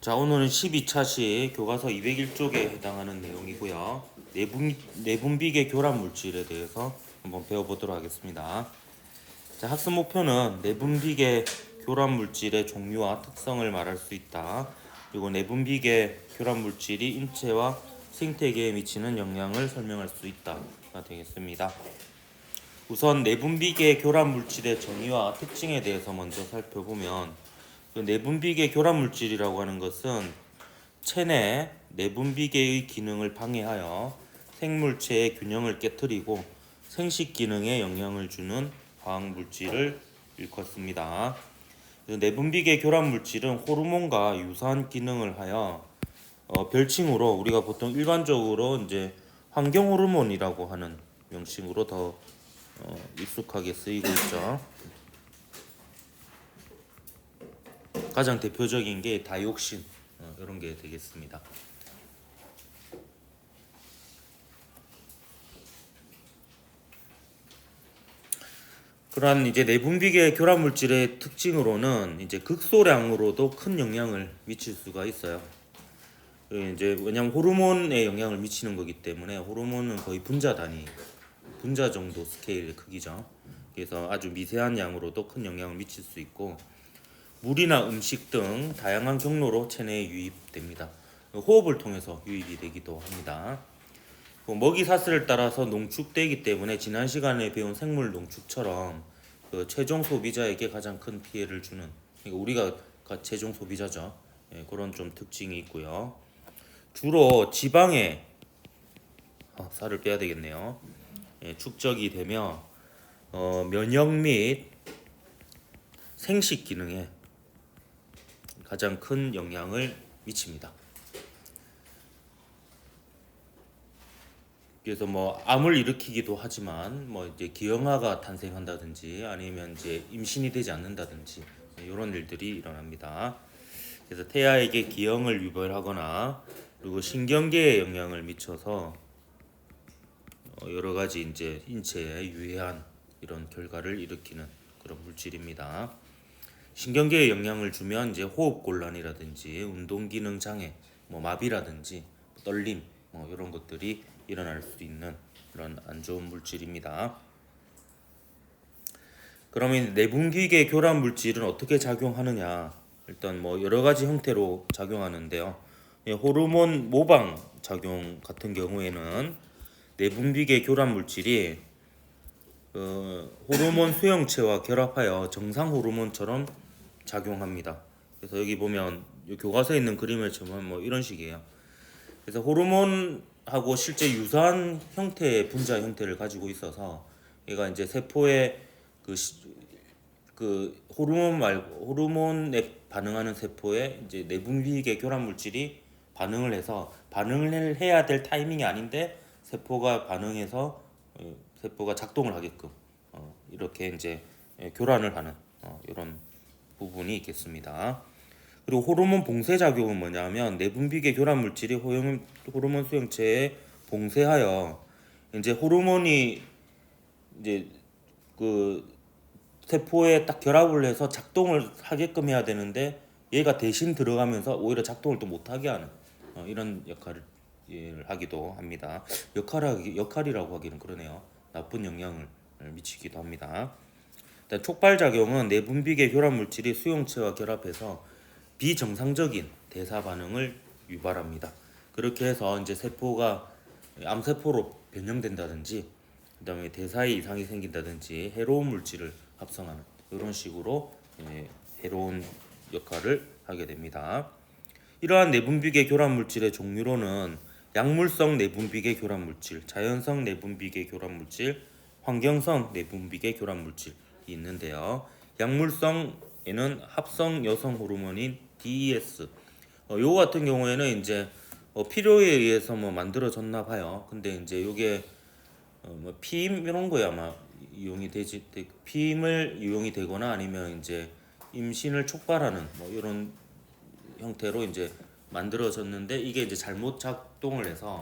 자, 오늘은 12차시 교과서 201쪽에 해당하는 내용이고요. 내분비계 교란 물질에 대해서 한번 배워보도록 하겠습니다. 자, 학습 목표는 내분비계 교란 물질의 종류와 특성을 말할 수 있다. 그리고 내분비계 교란 물질이 인체와 생태계에 미치는 영향을 설명할 수 있다가 되겠습니다. 우선 내분비계 교란 물질의 정의와 특징에 대해서 먼저 살펴보면, 그 내분비계 교란 물질이라고 하는 것은 체내 내분비계의 기능을 방해하여 생물체의 균형을 깨뜨리고 생식 기능에 영향을 주는 화학 물질을 일컫습니다. 내분비계 교란 물질은 호르몬과 유사한 기능을 하여 별칭으로 우리가 보통 일반적으로 이제 환경 호르몬이라고 하는 명칭으로 더 익숙하게 쓰이고 있죠. 가장 대표적인 게 다이옥신 이런 게 되겠습니다. 그러한 이제 내분비계 교란 물질의 특징으로는 이제 극소량으로도 큰 영향을 미칠 수가 있어요. 이제 왜냐하면 호르몬에 영향을 미치는 거기 때문에 호르몬은 거의 분자 단위, 분자 정도 스케일의 크기죠. 그래서 아주 미세한 양으로도 큰 영향을 미칠 수 있고, 물이나 음식 등 다양한 경로로 체내에 유입됩니다. 호흡을 통해서 유입이 되기도 합니다. 먹이 사슬을 따라서 농축되기 때문에 지난 시간에 배운 생물 농축처럼 그 최종 소비자에게 가장 큰 피해를 주는, 그러니까 우리가 최종 소비자죠. 그런 좀 특징이 있고요. 주로 지방에 살을 빼야 되겠네요. 축적이 되며 면역 및 생식 기능에 가장 큰 영향을 미칩니다. 그래서 암을 일으키기도 하지만 이제 기형아가 탄생한다든지 아니면 이제 임신이 되지 않는다든지 이런 일들이 일어납니다. 그래서 태아에게 기형을 유발하거나 그리고 신경계에 영향을 미쳐서 여러 가지 이제 인체에 유해한 이런 결과를 일으키는 그런 물질입니다. 신경계에 영향을 주면 이제 호흡 곤란이라든지 운동 기능 장애, 마비라든지 떨림 이런 것들이 일어날 수 있는 그런 안 좋은 물질입니다. 그러면 내분비계 교란 물질은 어떻게 작용하느냐? 일단 여러 가지 형태로 작용하는데요. 호르몬 모방 작용 같은 경우에는 내분비계 교란 물질이 호르몬 수용체와 결합하여 정상 호르몬처럼 작용합니다. 그래서 여기 보면 교과서에 있는 그림을 보면 이런 식이에요. 그래서 호르몬하고 실제 유사한 형태의 분자 형태를 가지고 있어서 얘가 이제 세포의 그 호르몬 말고 호르몬에 반응하는 세포에 이제 내분비계 교란 물질이 반응을 해서 반응을 해야 될 타이밍이 아닌데 세포가 반응해서 세포가 작동을 하게끔 이렇게 이제 교란을 하는 이런 부분이 있겠습니다. 그리고 호르몬 봉쇄 작용은 뭐냐면 내분비계 교란 물질이 호르몬 수용체에 봉쇄하여 이제 호르몬이 이제 그 세포에 딱 결합을 해서 작동을 하게끔 해야 되는데 얘가 대신 들어가면서 오히려 작동을 또 못하게 하는 이런 역할을 하기도 합니다. 역할이라고 하기는 그러네요. 나쁜 영향을 미치기도 합니다. 일단 촉발작용은 내분비계 교란 물질이 수용체와 결합해서 비정상적인 대사 반응을 유발합니다. 그렇게 해서 이제 세포가 암세포로 변형된다든지, 그다음에 대사에 이상이 생긴다든지 해로운 물질을 합성하는 이런 식으로 해로운 역할을 하게 됩니다. 이러한 내분비계 교란 물질의 종류로는 약물성 내분비계 교란 물질, 자연성 내분비계 교란 물질, 환경성 내분비계 교란 물질이 있는데요. 약물성에는 합성 여성 호르몬인 DES, 요거 같은 경우에는 이제 필요에 의해서 만들어졌나 봐요. 근데 이제 요게 피임 이런 거에 아마 이용이 되지, 피임을 이용이 되거나 아니면 이제 임신을 촉발하는 이런 형태로 이제 만들어졌는데, 이게 이제 잘못 작동을 해서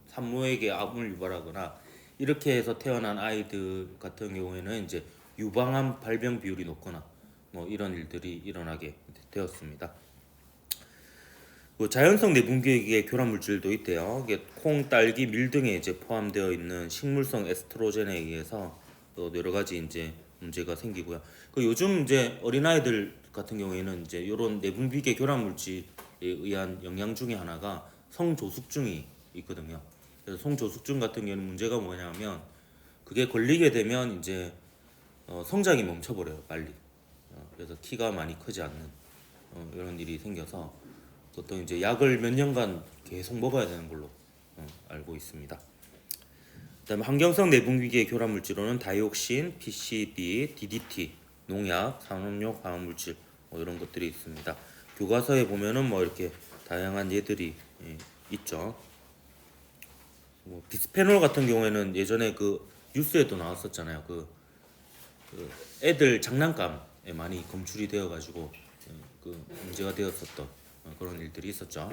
산모에게 암을 유발하거나 이렇게 해서 태어난 아이들 같은 경우에는 이제 유방암 발병 비율이 높거나 이런 일들이 일어나게 되었습니다. 그 자연성 내분비계 교란 물질도 있대요. 이게 콩, 딸기, 밀 등에 이제 포함되어 있는 식물성 에스트로겐에 의해서 또 여러 가지 이제 문제가 생기고요. 그 요즘 이제 어린아이들 같은 경우에는 이제 이런 내분비계 교란 물질에 의한 영양 중에 하나가 성조숙증이 있거든요. 그래서 성조숙증 같은 경우는 문제가 뭐냐면 그게 걸리게 되면 이제 성장이 멈춰버려요, 빨리. 그래서 키가 많이 크지 않는 이런 일이 생겨서 보통 이제 약을 몇 년간 계속 먹어야 되는 걸로 알고 있습니다. 그다음에 환경성 내분비계 교란 물질로는 다이옥신, PCB, DDT, 농약, 산업용 화학물질 이런 것들이 있습니다. 교과서에 보면은 뭐 이렇게 다양한 예들이 있죠. 뭐 비스페놀 같은 경우에는 예전에 그 뉴스에도 나왔었잖아요. 그 애들 장난감에 많이 검출이 되어가지고 그 문제가 되었었던 그런 일들이 있었죠.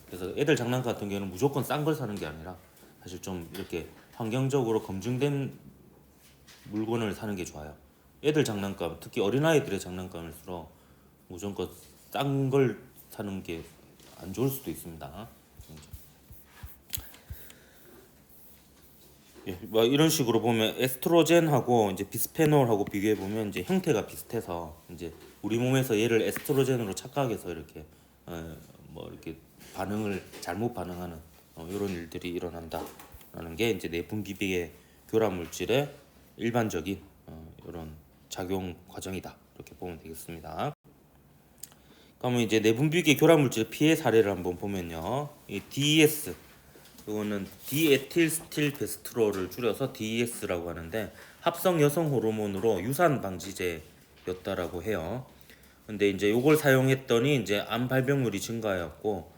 그래서 애들 장난감 같은 경우는 무조건 싼 걸 사는 게 아니라 사실 좀 이렇게 환경적으로 검증된 물건을 사는 게 좋아요. 애들 장난감, 특히 어린아이들의 장난감일수록 무조건 싼 걸 사는 게 안 좋을 수도 있습니다. 예, 뭐 이런 식으로 보면 에스트로겐하고 이제 비스페놀하고 비교해 보면 이제 형태가 비슷해서 이제 우리 몸에서 얘를 에스트로겐으로 착각해서 이렇게 뭐 이렇게 반응을 잘못 반응하는 이런 일들이 일어난다라는 게 이제 내분비계 교란 물질의 일반적인 이런 작용 과정이다 이렇게 보면 되겠습니다. 그러면 이제 내분비계 교란 물질 피해 사례를 한번 보면요, 이 DES 이거는 디에틸스틸베스트롤을 줄여서 DES라고 하는데 합성 여성 호르몬으로 유산 방지제였다라고 해요. 근데 이제 이걸 사용했더니 이제 암 발병률이 증가하였고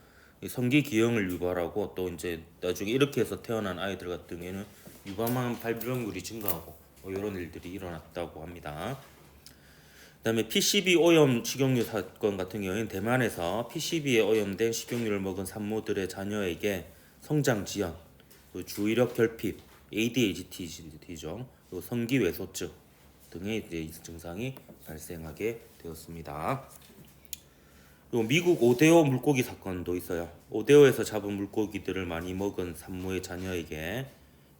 성기 기형을 유발하고 또 이제 나중에 이렇게 해서 태어난 아이들 같은 경우에는 유방암 발병률이 증가하고 이런 일들이 일어났다고 합니다. 그다음에 PCB 오염 식용유 사건 같은 경우에는 대만에서 PCB에 오염된 식용유를 먹은 산모들의 자녀에게 성장 지연, 주의력 결핍, ADHD죠, 성기 왜소증 등의 이제 증상이 발생하게 되었습니다. 그리고 미국 오데오 물고기 사건도 있어요. 오데오에서 잡은 물고기들을 많이 먹은 산모의 자녀에게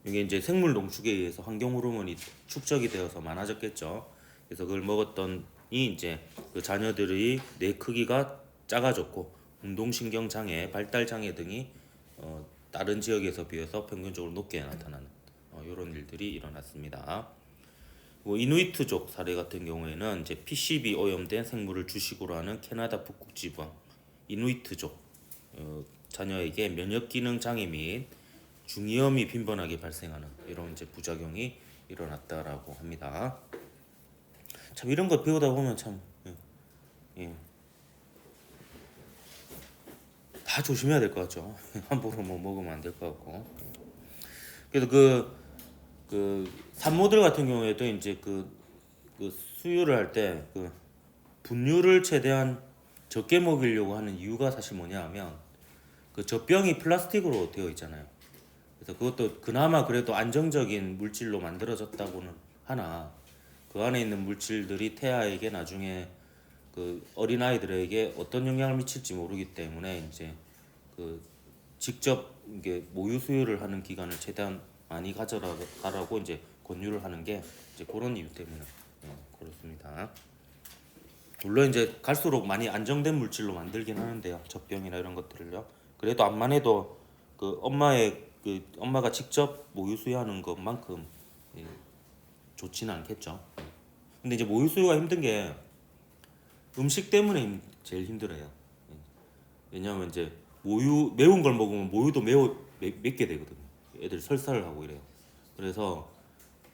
이게 이제 생물 농축에 의해서 환경 호르몬이 축적이 되어서 많아졌겠죠. 그래서 그걸 먹었더니 이제 그 자녀들의 뇌 크기가 작아졌고 운동신경 장애, 발달 장애 등이 다른 지역에서 비해서 평균적으로 높게 나타나는 이런 일들이 일어났습니다. 뭐 이누이트족 사례 같은 경우에는 이제 PCB 오염된 생물을 주식으로 하는 캐나다 북극 지방 이누이트족 자녀에게 면역 기능 장애 및 중이염이 빈번하게 발생하는 이런 이제 부작용이 일어났다라고 합니다. 참 이런 거 배우다 보면 참 다 조심해야 될 것 같죠. 함부로 뭐 먹으면 안 될 것 같고. 그래서 그 산모들 같은 경우에도 이제 그 수유를 할 때 그 분유를 최대한 적게 먹이려고 하는 이유가 사실 뭐냐하면 그 젖병이 플라스틱으로 되어 있잖아요. 그래서 그것도 그나마 그래도 안정적인 물질로 만들어졌다고는 하나 그 안에 있는 물질들이 태아에게 나중에 그 어린 아이들에게 어떤 영향을 미칠지 모르기 때문에 이제 그 직접 이게 모유 수유를 하는 기간을 최대한 많이 가져가라고 이제 권유를 하는 게 이제 그런 이유 때문에 그렇습니다. 물론 이제 갈수록 많이 안정된 물질로 만들긴 하는데요, 젖병이나 이런 것들을요. 그래도 암만 해도 그 엄마가 직접 모유 수유하는 것만큼 좋지는 않겠죠. 근데 이제 모유 수유가 힘든 게 음식 때문에 제일 힘들어요. 왜냐하면 이제 모유 매운 걸 먹으면 모유도 맵게 되거든요. 애들 설사를 하고 이래요. 그래서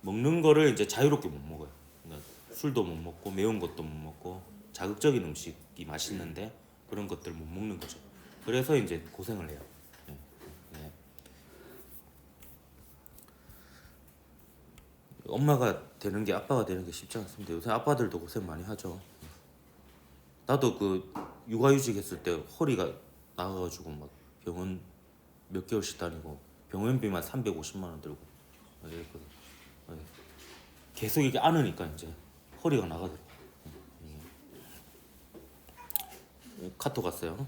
먹는 거를 이제 자유롭게 못 먹어요. 그러니까 술도 못 먹고 매운 것도 못 먹고 자극적인 음식이 맛있는데 그런 것들을 못 먹는 거죠. 그래서 이제 고생을 해요. 네. 네. 엄마가 되는 게 아빠가 되는 게 쉽지 않습니다. 요새 아빠들도 고생 많이 하죠. 나도 그 육아휴직 했을 때 허리가 나가가지고 막 병원 몇 개월씩 다니고 병원비만 350만 원 들고 이랬거든. 계속 이게 안으니까 이제 허리가 나가더라고. 카톡 왔어요.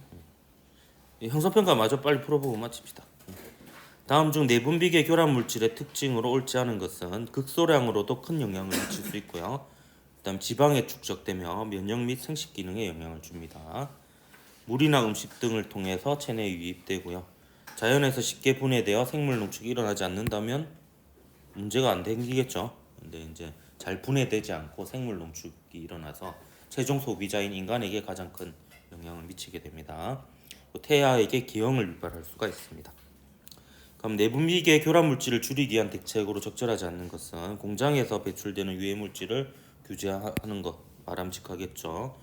이 형성평가 마저 빨리 풀어보고 마칩시다. 다음 중 내분비계 교란 물질의 특징으로 옳지 않은 것은 극소량으로도 큰 영향을 미칠 수 있고요. 그다음 지방에 축적되며 면역 및 생식 기능에 영향을 줍니다. 물이나 음식 등을 통해서 체내에 유입되고요. 자연에서 쉽게 분해되어 생물 농축이 일어나지 않는다면 문제가 안 생기겠죠. 근데 이제 잘 분해되지 않고 생물 농축이 일어나서 최종 소비자인 인간에게 가장 큰 영향을 미치게 됩니다. 태아에게 기형을 유발할 수가 있습니다. 그럼 내분비계 교란 물질을 줄이기 위한 대책으로 적절하지 않는 것은 공장에서 배출되는 유해 물질을 규제하는 것 바람직하겠죠.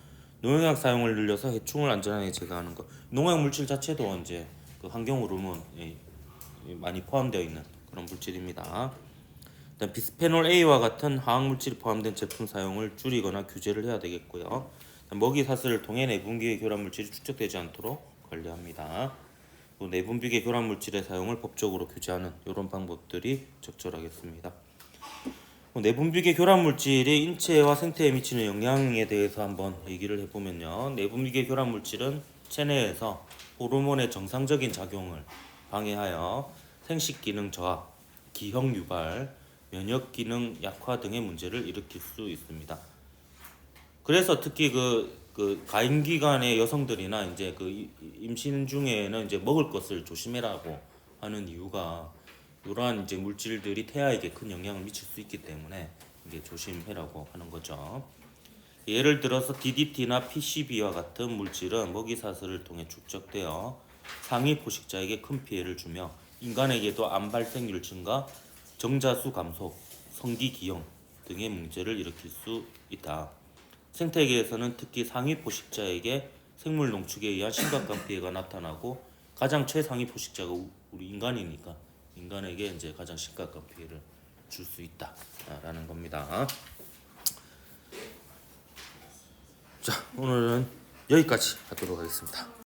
농약 사용을 늘려서 해충을 안전하게 제거하는 것. 농약 물질 자체도 이제 그 환경 호르몬에 많이 포함되어 있는 그런 물질입니다. 일단 비스페놀 A와 같은 화학 물질이 포함된 제품 사용을 줄이거나 규제를 해야 되겠고요. 먹이 사슬을 통해 내분비계 교란 물질이 축적되지 않도록 관리합니다. 또 내분비계 교란 물질의 사용을 법적으로 규제하는 이런 방법들이 적절하겠습니다. 내분비계 교란 물질이 인체와 생태에 미치는 영향에 대해서 한번 얘기를 해보면요. 내분비계 교란 물질은 체내에서 호르몬의 정상적인 작용을 방해하여 생식 기능 저하, 기형 유발, 면역 기능 약화 등의 문제를 일으킬 수 있습니다. 그래서 특히 그 가임 기간의 여성들이나 이제 그 임신 중에는 이제 먹을 것을 조심해라고 하는 이유가 이러한 이제 물질들이 태아에게 큰 영향을 미칠 수 있기 때문에 이게 조심해라고 하는 거죠. 예를 들어서 DDT나 PCB와 같은 물질은 먹이 사슬을 통해 축적되어 상위 포식자에게 큰 피해를 주며 인간에게도 암 발생률 증가, 정자수 감소, 성기 기형 등의 문제를 일으킬 수 있다. 생태계에서는 특히 상위 포식자에게 생물 농축에 의한 심각한 피해가 나타나고 가장 최상위 포식자가 우리 인간이니까 인간에게 이제 가장 심각한 피해를 줄 수 있다라는 겁니다. 자, 오늘은 여기까지 하도록 하겠습니다.